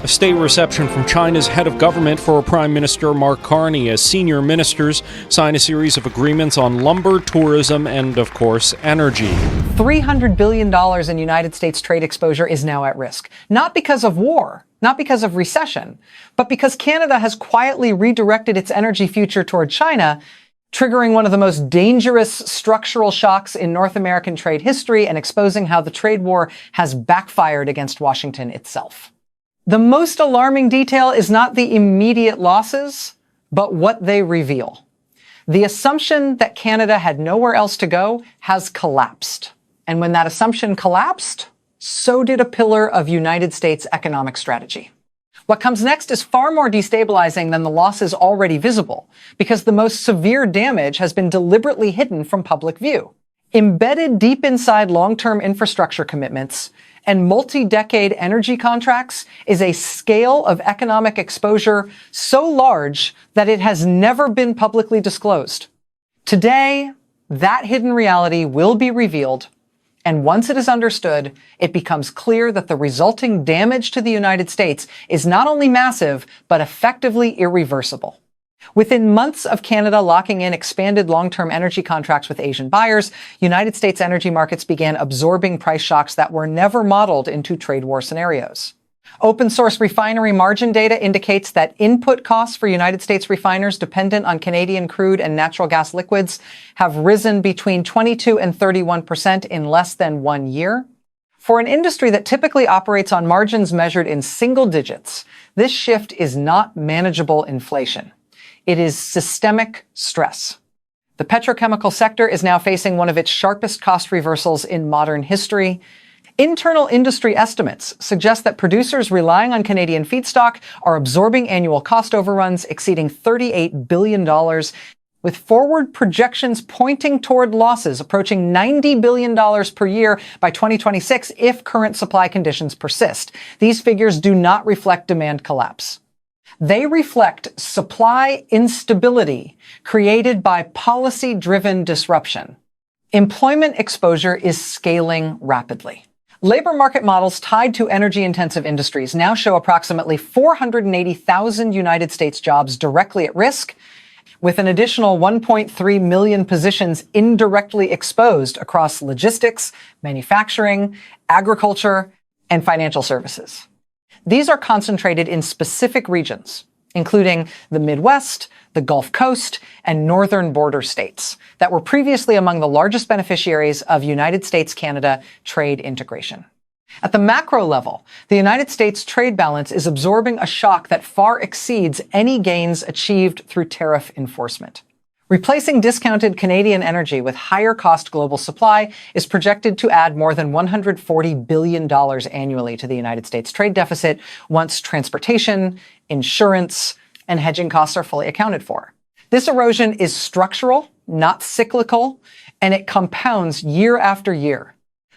A state reception from China's head of government for Prime Minister Mark Carney as senior ministers sign a series of agreements on lumber, tourism, and, of course, energy. $300 billion in United States trade exposure is now at risk. Not because of war, not because of recession, but because Canada has quietly redirected its energy future toward China, triggering one of the most dangerous structural shocks in North American trade history and exposing how the trade war has backfired against Washington itself. The most alarming detail is not the immediate losses, but what they reveal. The assumption that Canada had nowhere else to go has collapsed. And when that assumption collapsed, so did a pillar of United States economic strategy. What comes next is far more destabilizing than the losses already visible, because the most severe damage has been deliberately hidden from public view. Embedded deep inside long-term infrastructure commitments and multi-decade energy contracts is a scale of economic exposure so large that it has never been publicly disclosed. Today, that hidden reality will be revealed, and once it is understood, it becomes clear that the resulting damage to the United States is not only massive, but effectively irreversible. Within months of Canada locking in expanded long-term energy contracts with Asian buyers, United States energy markets began absorbing price shocks that were never modeled into trade war scenarios. Open source refinery margin data indicates that input costs for United States refiners dependent on Canadian crude and natural gas liquids have risen between 22 and 31% in less than 1 year. For an industry that typically operates on margins measured in single digits, this shift is not manageable inflation. It is systemic stress. The petrochemical sector is now facing one of its sharpest cost reversals in modern history. Internal industry estimates suggest that producers relying on Canadian feedstock are absorbing annual cost overruns exceeding $38 billion, with forward projections pointing toward losses approaching $90 billion per year by 2026 if current supply conditions persist. These figures do not reflect demand collapse. They reflect supply instability created by policy-driven disruption. Employment exposure is scaling rapidly. Labor market models tied to energy-intensive industries now show approximately 480,000 United States jobs directly at risk, with an additional 1.3 million positions indirectly exposed across logistics, manufacturing, agriculture, and financial services. These are concentrated in specific regions, including the Midwest, the Gulf Coast, and northern border states that were previously among the largest beneficiaries of United States-Canada trade integration. At the macro level, the United States trade balance is absorbing a shock that far exceeds any gains achieved through tariff enforcement. Replacing discounted Canadian energy with higher-cost global supply is projected to add more than $140 billion annually to the United States trade deficit once transportation, insurance, and hedging costs are fully accounted for. This erosion is structural, not cyclical, and it compounds year after year.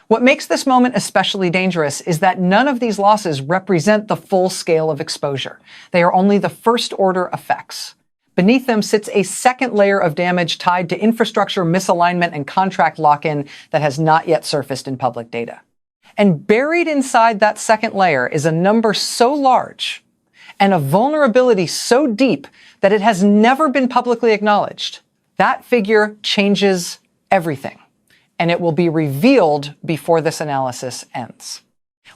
What makes this moment especially dangerous is that none of these losses represent the full scale of exposure. They are only the first-order effects. Beneath them sits a second layer of damage tied to infrastructure misalignment and contract lock-in that has not yet surfaced in public data. And buried inside that second layer is a number so large and a vulnerability so deep that it has never been publicly acknowledged. That figure changes everything, and it will be revealed before this analysis ends.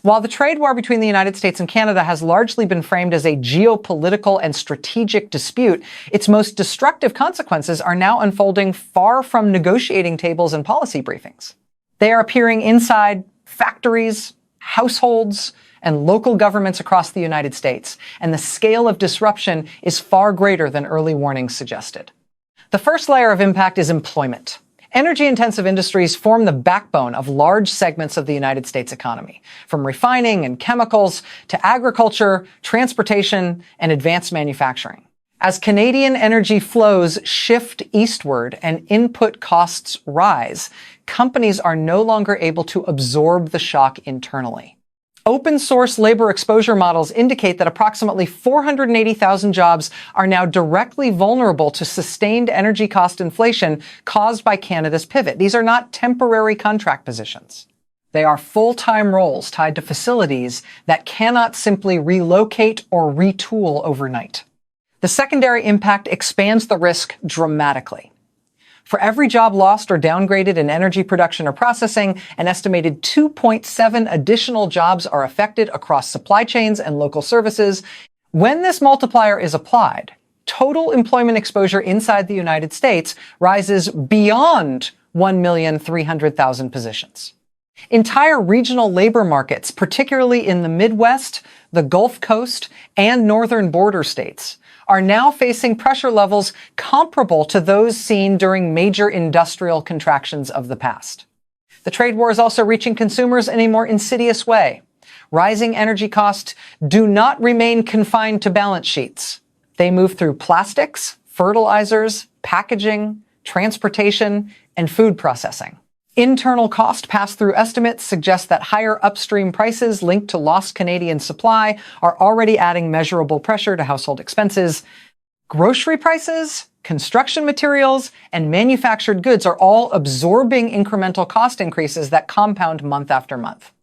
While the trade war between the United States and Canada has largely been framed as a geopolitical and strategic dispute, its most destructive consequences are now unfolding far from negotiating tables and policy briefings. They are appearing inside factories, households, and local governments across the United States, and the scale of disruption is far greater than early warnings suggested. The first layer of impact is employment. Energy-intensive industries form the backbone of large segments of the United States economy, from refining and chemicals to agriculture, transportation, and advanced manufacturing. As Canadian energy flows shift eastward and input costs rise, companies are no longer able to absorb the shock internally. Open source labor exposure models indicate that approximately 480,000 jobs are now directly vulnerable to sustained energy cost inflation caused by Canada's pivot. These are not temporary contract positions. They are full-time roles tied to facilities that cannot simply relocate or retool overnight. The secondary impact expands the risk dramatically. For every job lost or downgraded in energy production or processing, an estimated 2.7 additional jobs are affected across supply chains and local services. When this multiplier is applied, total employment exposure inside the United States rises beyond 1,300,000 positions. Entire regional labor markets, particularly in the Midwest, the Gulf Coast, and northern border states, are now facing pressure levels comparable to those seen during major industrial contractions of the past. The trade war is also reaching consumers in a more insidious way. Rising energy costs do not remain confined to balance sheets. They move through plastics, fertilizers, packaging, transportation, and food processing. Internal cost pass-through estimates suggest that higher upstream prices linked to lost Canadian supply are already adding measurable pressure to household expenses. Grocery prices, construction materials, and manufactured goods are all absorbing incremental cost increases that compound month after month.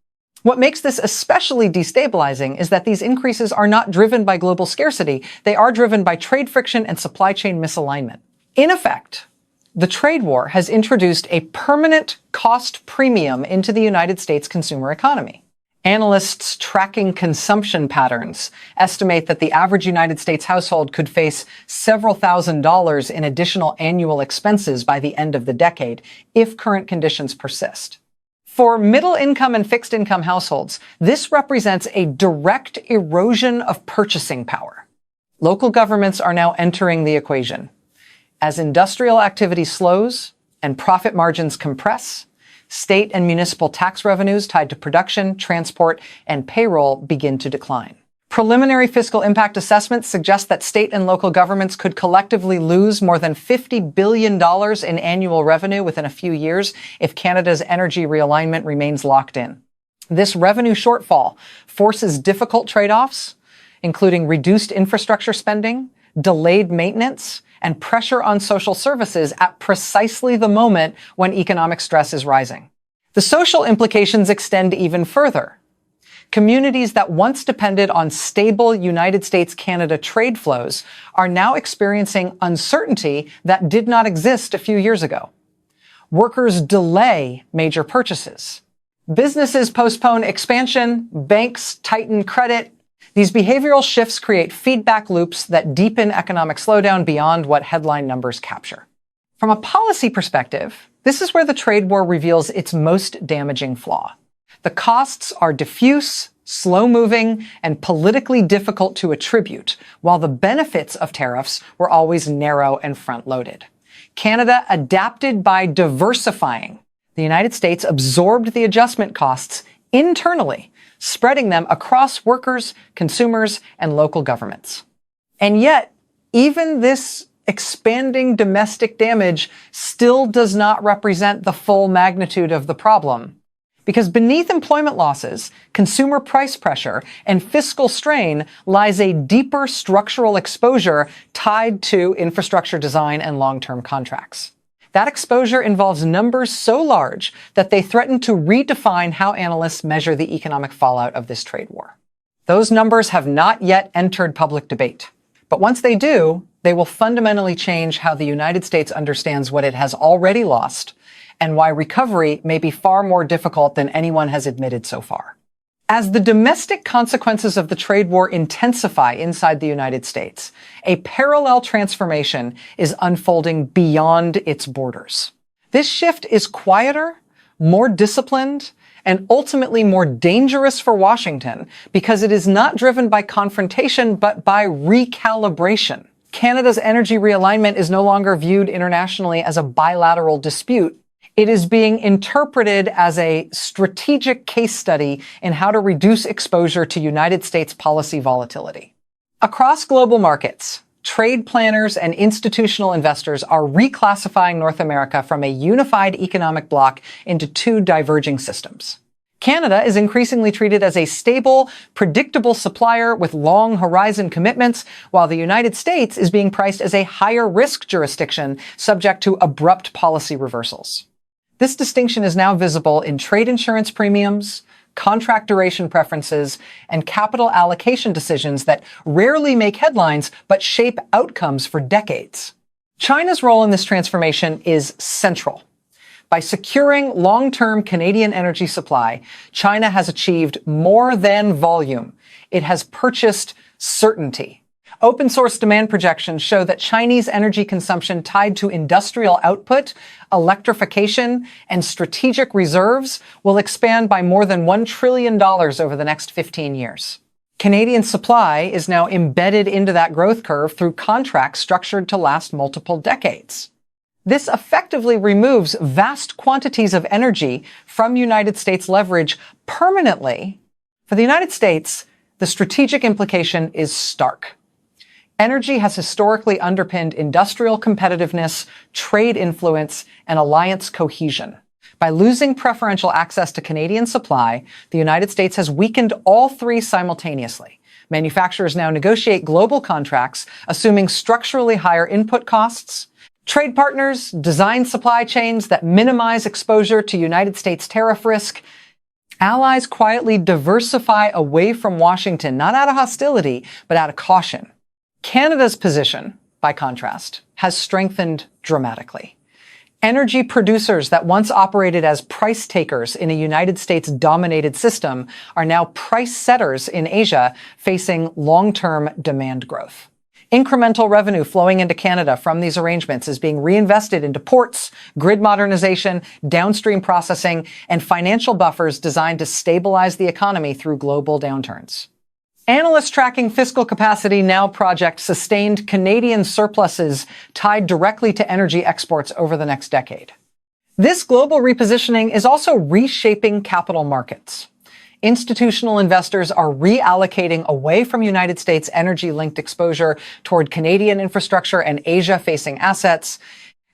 What makes this especially destabilizing is that these increases are not driven by global scarcity. They are driven by trade friction and supply chain misalignment. In effect, the trade war has introduced a permanent cost premium into the United States consumer economy. Analysts tracking consumption patterns estimate that the average United States household could face several $1,000s in additional annual expenses by the end of the decade if current conditions persist. For middle-income and fixed-income households, this represents a direct erosion of purchasing power. Local governments are now entering the equation. As industrial activity slows and profit margins compress, state and municipal tax revenues tied to production, transport, and payroll begin to decline. Preliminary fiscal impact assessments suggest that state and local governments could collectively lose more than $50 billion in annual revenue within a few years if Canada's energy realignment remains locked in. This revenue shortfall forces difficult trade-offs, including reduced infrastructure spending, delayed maintenance, and pressure on social services at precisely the moment when economic stress is rising. The social implications extend even further. Communities that once depended on stable United States-Canada trade flows are now experiencing uncertainty that did not exist a few years ago. Workers delay major purchases. Businesses postpone expansion, banks tighten credit. These behavioral shifts create feedback loops that deepen economic slowdown beyond what headline numbers capture. From a policy perspective, this is where the trade war reveals its most damaging flaw. The costs are diffuse, slow-moving, and politically difficult to attribute, while the benefits of tariffs were always narrow and front-loaded. Canada adapted by diversifying. The United States absorbed the adjustment costs internally, spreading them across workers, consumers, and local governments. And yet, even this expanding domestic damage still does not represent the full magnitude of the problem. Because beneath employment losses, consumer price pressure, and fiscal strain lies a deeper structural exposure tied to infrastructure design and long-term contracts. That exposure involves numbers so large that they threaten to redefine how analysts measure the economic fallout of this trade war. Those numbers have not yet entered public debate. But once they do, they will fundamentally change how the United States understands what it has already lost and why recovery may be far more difficult than anyone has admitted so far. As the domestic consequences of the trade war intensify inside the United States, a parallel transformation is unfolding beyond its borders. This shift is quieter, more disciplined, and ultimately more dangerous for Washington because it is not driven by confrontation but by recalibration. Canada's energy realignment is no longer viewed internationally as a bilateral dispute. It is being interpreted as a strategic case study in how to reduce exposure to United States policy volatility. Across global markets, trade planners and institutional investors are reclassifying North America from a unified economic bloc into two diverging systems. Canada is increasingly treated as a stable, predictable supplier with long horizon commitments, while the United States is being priced as a higher risk jurisdiction subject to abrupt policy reversals. This distinction is now visible in trade insurance premiums, contract duration preferences, and capital allocation decisions that rarely make headlines but shape outcomes for decades. China's role in this transformation is central. By securing long-term Canadian energy supply, China has achieved more than volume. It has purchased certainty. Open source demand projections show that Chinese energy consumption tied to industrial output, electrification, and strategic reserves will expand by more than $1 trillion over the next 15 years. Canadian supply is now embedded into that growth curve through contracts structured to last multiple decades. This effectively removes vast quantities of energy from United States leverage permanently. For the United States, the strategic implication is stark. Energy has historically underpinned industrial competitiveness, trade influence, and alliance cohesion. By losing preferential access to Canadian supply, the United States has weakened all three simultaneously. Manufacturers now negotiate global contracts, assuming structurally higher input costs. Trade partners design supply chains that minimize exposure to United States tariff risk. Allies quietly diversify away from Washington, not out of hostility, but out of caution. Canada's position, by contrast, has strengthened dramatically. Energy producers that once operated as price takers in a United States-dominated system are now price setters in Asia, facing long-term demand growth. Incremental revenue flowing into Canada from these arrangements is being reinvested into ports, grid modernization, downstream processing, and financial buffers designed to stabilize the economy through global downturns. Analysts tracking fiscal capacity now project sustained Canadian surpluses tied directly to energy exports over the next decade. This global repositioning is also reshaping capital markets. Institutional investors are reallocating away from United States energy-linked exposure toward Canadian infrastructure and Asia-facing assets.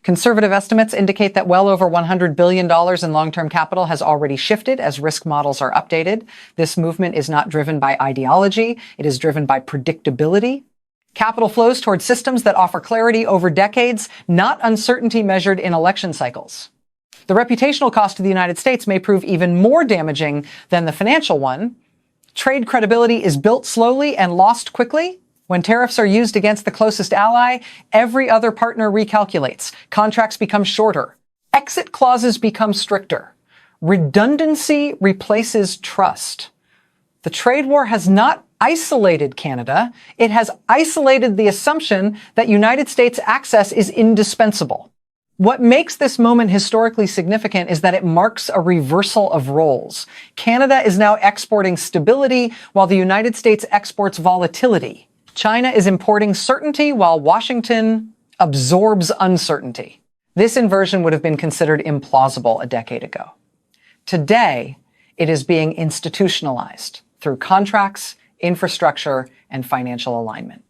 Conservative estimates indicate that well over $100 billion in long-term capital has already shifted as risk models are updated. This movement is not driven by ideology. It is driven by predictability. Capital flows toward systems that offer clarity over decades, not uncertainty measured in election cycles. The reputational cost to the United States may prove even more damaging than the financial one. Trade credibility is built slowly and lost quickly. When tariffs are used against the closest ally, every other partner recalculates. Contracts become shorter. Exit clauses become stricter. Redundancy replaces trust. The trade war has not isolated Canada. It has isolated the assumption that United States access is indispensable. What makes this moment historically significant is that it marks a reversal of roles. Canada is now exporting stability while the United States exports volatility. China is importing certainty while Washington absorbs uncertainty. This inversion would have been considered implausible a decade ago. Today, it is being institutionalized through contracts, infrastructure, and financial alignment.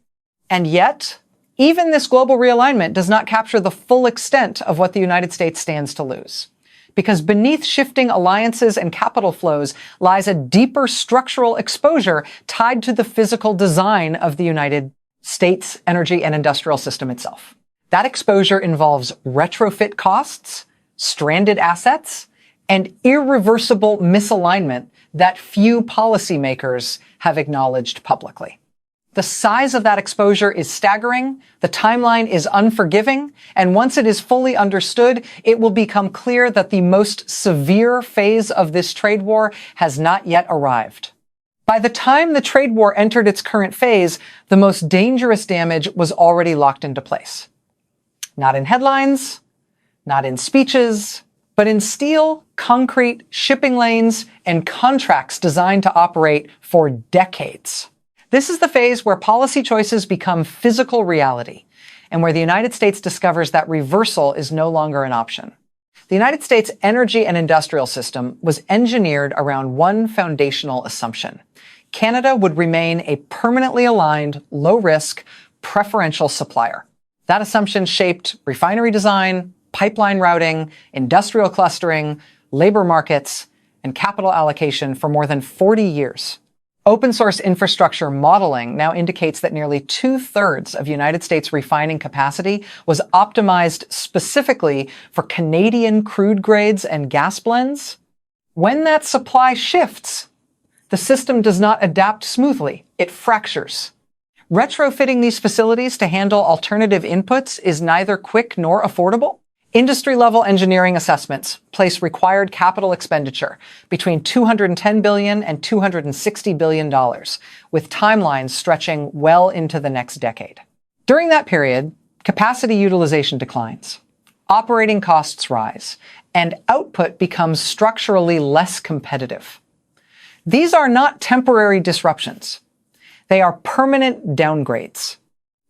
And yet, even this global realignment does not capture the full extent of what the United States stands to lose. Because beneath shifting alliances and capital flows lies a deeper structural exposure tied to the physical design of the United States energy and industrial system itself. That exposure involves retrofit costs, stranded assets, and irreversible misalignment that few policymakers have acknowledged publicly. The size of that exposure is staggering, the timeline is unforgiving, and once it is fully understood, it will become clear that the most severe phase of this trade war has not yet arrived. By the time the trade war entered its current phase, the most dangerous damage was already locked into place. Not in headlines, not in speeches, but in steel, concrete, shipping lanes, and contracts designed to operate for decades. This is the phase where policy choices become physical reality, and where the United States discovers that reversal is no longer an option. The United States energy and industrial system was engineered around one foundational assumption. Canada would remain a permanently aligned, low-risk, preferential supplier. That assumption shaped refinery design, pipeline routing, industrial clustering, labor markets, and capital allocation for more than 40 years. Open source infrastructure modeling now indicates that nearly 2/3 of United States refining capacity was optimized specifically for Canadian crude grades and gas blends. When that supply shifts, the system does not adapt smoothly. It fractures. Retrofitting these facilities to handle alternative inputs is neither quick nor affordable. Industry-level engineering assessments place required capital expenditure between $210 billion and $260 billion, with timelines stretching well into the next decade. During that period, capacity utilization declines, operating costs rise, and output becomes structurally less competitive. These are not temporary disruptions. They are permanent downgrades.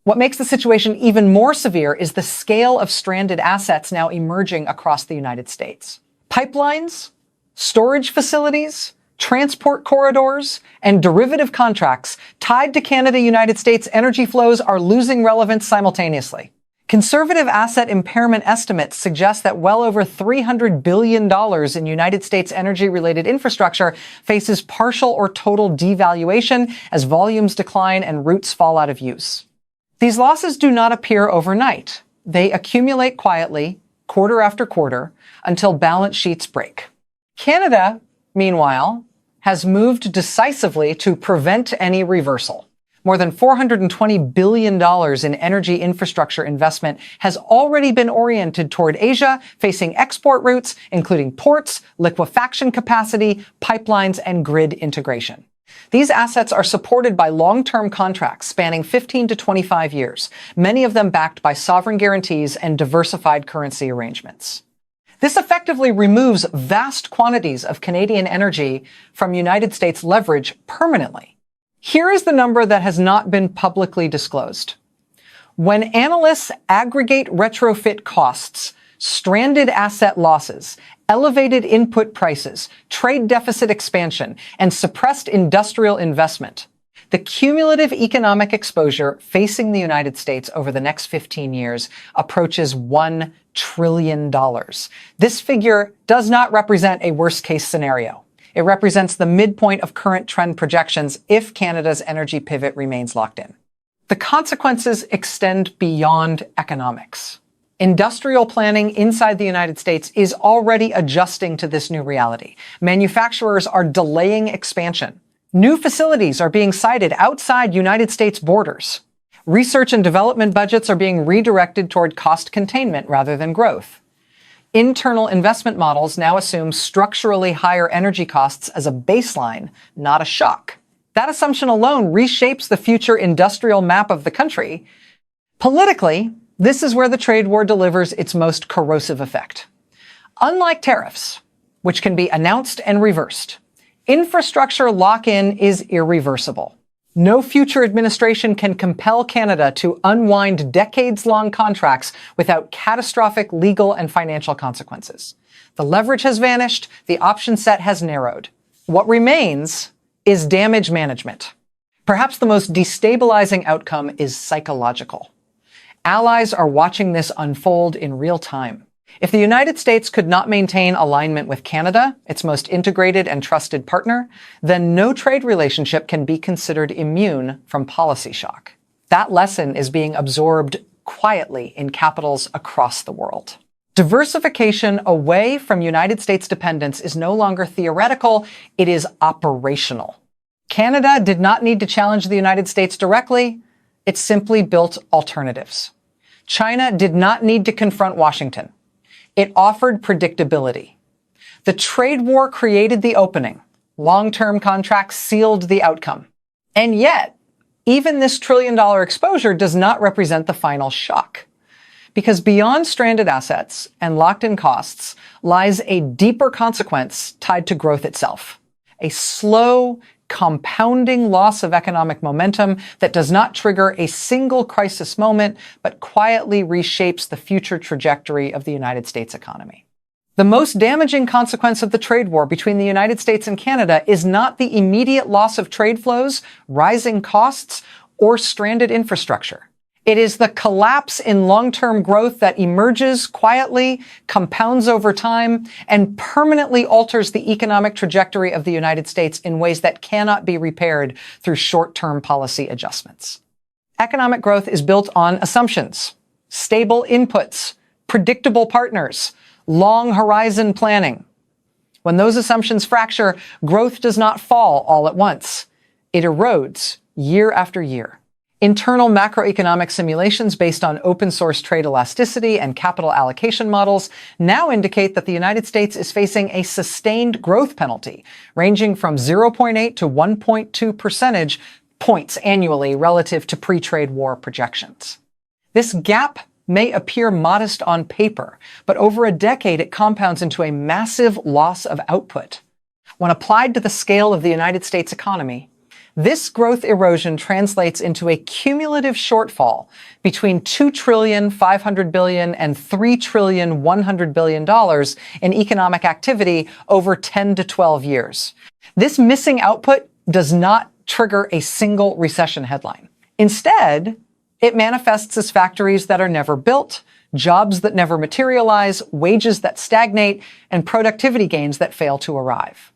What makes the situation even more severe is the scale of stranded assets now emerging across the United States. Pipelines, storage facilities, transport corridors, and derivative contracts tied to Canada-United States energy flows are losing relevance simultaneously. Conservative asset impairment estimates suggest that well over $300 billion in United States energy-related infrastructure faces partial or total devaluation as volumes decline and routes fall out of use. These losses do not appear overnight. They accumulate quietly, quarter after quarter, until balance sheets break. Canada, meanwhile, has moved decisively to prevent any reversal. More than $420 billion in energy infrastructure investment has already been oriented toward Asia, facing export routes, including ports, liquefaction capacity, pipelines, and grid integration. These assets are supported by long-term contracts spanning 15 to 25 years, many of them backed by sovereign guarantees and diversified currency arrangements. This effectively removes vast quantities of Canadian energy from United States leverage permanently. Here is the number that has not been publicly disclosed. When analysts aggregate retrofit costs, stranded asset losses, elevated input prices, trade deficit expansion, and suppressed industrial investment, the cumulative economic exposure facing the United States over the next 15 years approaches $1 trillion. This figure does not represent a worst-case scenario. It represents the midpoint of current trend projections if Canada's energy pivot remains locked in. The consequences extend beyond economics. Industrial planning inside the United States is already adjusting to this new reality. Manufacturers are delaying expansion. New facilities are being sited outside United States borders. Research and development budgets are being redirected toward cost containment rather than growth. Internal investment models now assume structurally higher energy costs as a baseline, not a shock. That assumption alone reshapes the future industrial map of the country. Politically, this is where the trade war delivers its most corrosive effect. Unlike tariffs, which can be announced and reversed, infrastructure lock-in is irreversible. No future administration can compel Canada to unwind decades-long contracts without catastrophic legal and financial consequences. The leverage has vanished, the option set has narrowed. What remains is damage management. Perhaps the most destabilizing outcome is psychological. Allies are watching this unfold in real time. If the United States could not maintain alignment with Canada, its most integrated and trusted partner, then no trade relationship can be considered immune from policy shock. That lesson is being absorbed quietly in capitals across the world. Diversification away from United States dependence is no longer theoretical, it is operational. Canada did not need to challenge the United States directly, it simply built alternatives. China did not need to confront Washington. It offered predictability. The trade war created the opening. Long-term contracts sealed the outcome. And yet, even this trillion-dollar exposure does not represent the final shock. Because beyond stranded assets and locked-in costs lies a deeper consequence tied to growth itself. A slow, compounding loss of economic momentum that does not trigger a single crisis moment, but quietly reshapes the future trajectory of the United States economy. The most damaging consequence of the trade war between the United States and Canada is not the immediate loss of trade flows, rising costs, or stranded infrastructure. It is the collapse in long-term growth that emerges quietly, compounds over time, and permanently alters the economic trajectory of the United States in ways that cannot be repaired through short-term policy adjustments. Economic growth is built on assumptions, stable inputs, predictable partners, long horizon planning. When those assumptions fracture, growth does not fall all at once. It erodes year after year. Internal macroeconomic simulations based on open-source trade elasticity and capital allocation models now indicate that the United States is facing a sustained growth penalty, ranging from 0.8 to 1.2 percentage points annually relative to pre-trade war projections. This gap may appear modest on paper, but over a decade it compounds into a massive loss of output. When applied to the scale of the United States economy, this growth erosion translates into a cumulative shortfall between $2.5 trillion and $3.1 trillion in economic activity over 10 to 12 years. This missing output does not trigger a single recession headline. Instead, it manifests as factories that are never built, jobs that never materialize, wages that stagnate, and productivity gains that fail to arrive.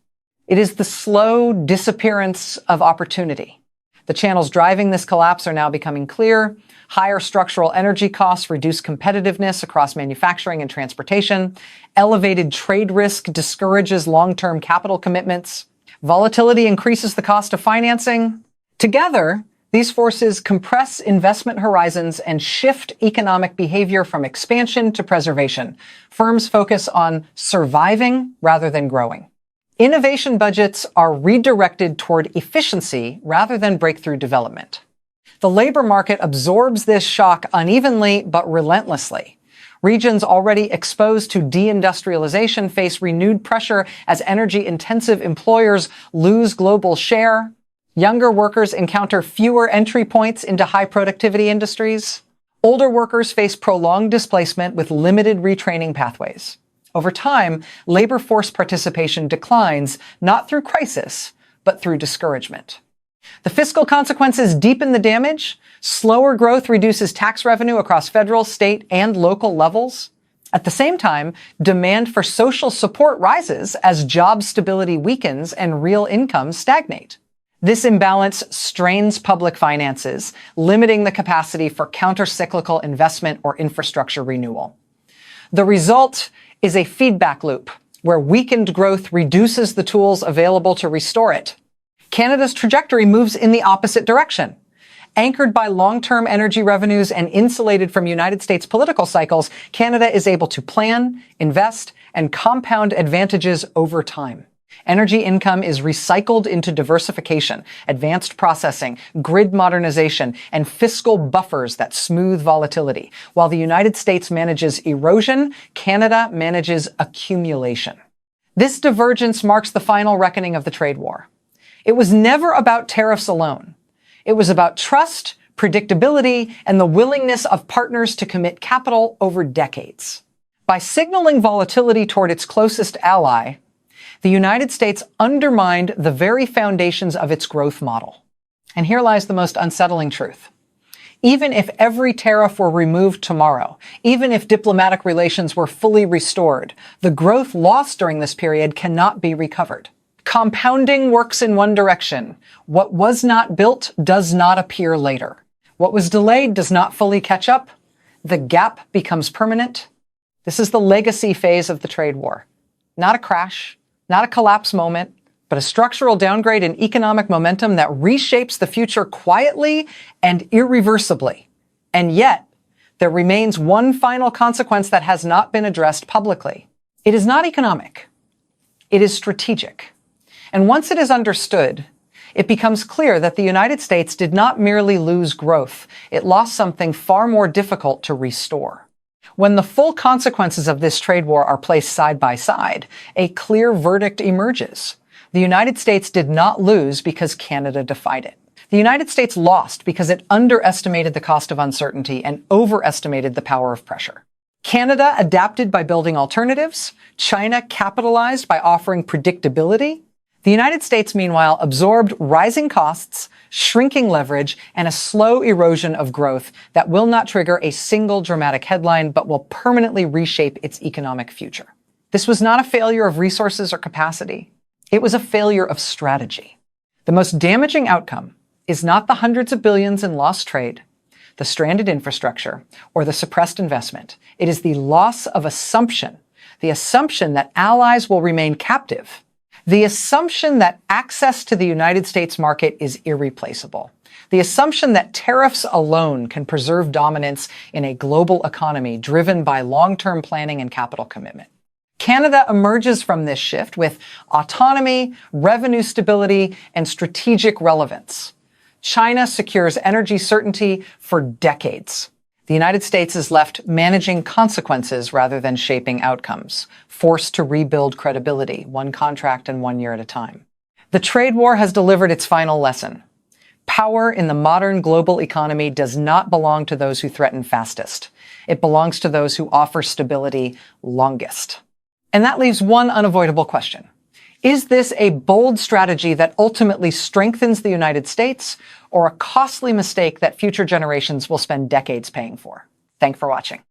It is the slow disappearance of opportunity. The channels driving this collapse are now becoming clear. Higher structural energy costs reduce competitiveness across manufacturing and transportation. Elevated trade risk discourages long-term capital commitments. Volatility increases the cost of financing. Together, these forces compress investment horizons and shift economic behavior from expansion to preservation. Firms focus on surviving rather than growing. Innovation budgets are redirected toward efficiency rather than breakthrough development. The labor market absorbs this shock unevenly but relentlessly. Regions already exposed to deindustrialization face renewed pressure as energy-intensive employers lose global share. Younger workers encounter fewer entry points into high-productivity industries. Older workers face prolonged displacement with limited retraining pathways. Over time, labor force participation declines not through crisis, but through discouragement. The fiscal consequences deepen the damage. Slower growth reduces tax revenue across federal, state, and local levels. At the same time, demand for social support rises as job stability weakens and real incomes stagnate. This imbalance strains public finances, limiting the capacity for counter-cyclical investment or infrastructure renewal. The result is a feedback loop where weakened growth reduces the tools available to restore it. Canada's trajectory moves in the opposite direction. Anchored by long-term energy revenues and insulated from United States political cycles, Canada is able to plan, invest, and compound advantages over time. Energy income is recycled into diversification, advanced processing, grid modernization, and fiscal buffers that smooth volatility. While the United States manages erosion, Canada manages accumulation. This divergence marks the final reckoning of the trade war. It was never about tariffs alone. It was about trust, predictability, and the willingness of partners to commit capital over decades. By signaling volatility toward its closest ally, the United States undermined the very foundations of its growth model. And here lies the most unsettling truth. Even if every tariff were removed tomorrow, even if diplomatic relations were fully restored, the growth lost during this period cannot be recovered. Compounding works in one direction. What was not built does not appear later. What was delayed does not fully catch up. The gap becomes permanent. This is the legacy phase of the trade war. Not a crash, not a collapse moment, but a structural downgrade in economic momentum that reshapes the future quietly and irreversibly. And yet, there remains one final consequence that has not been addressed publicly. It is not economic. It is strategic. And once it is understood, it becomes clear that the United States did not merely lose growth. It lost something far more difficult to restore. When the full consequences of this trade war are placed side by side, a clear verdict emerges. The United States did not lose because Canada defied it. The United States lost because it underestimated the cost of uncertainty and overestimated the power of pressure. Canada adapted by building alternatives. China capitalized by offering predictability. The United States, meanwhile, absorbed rising costs, shrinking leverage, and a slow erosion of growth that will not trigger a single dramatic headline, but will permanently reshape its economic future. This was not a failure of resources or capacity. It was a failure of strategy. The most damaging outcome is not the hundreds of billions in lost trade, the stranded infrastructure, or the suppressed investment. It is the loss of assumption, the assumption that allies will remain captive, the assumption that access to the United States market is irreplaceable, the assumption that tariffs alone can preserve dominance in a global economy driven by long-term planning and capital commitment. Canada emerges from this shift with autonomy, revenue stability, and strategic relevance. China secures energy certainty for decades. The United States is left managing consequences rather than shaping outcomes, forced to rebuild credibility, one contract and 1 year at a time. The trade war has delivered its final lesson. Power in the modern global economy does not belong to those who threaten fastest. It belongs to those who offer stability longest. And that leaves one unavoidable question. Is this a bold strategy that ultimately strengthens the United States, or a costly mistake that future generations will spend decades paying for? Thanks for watching.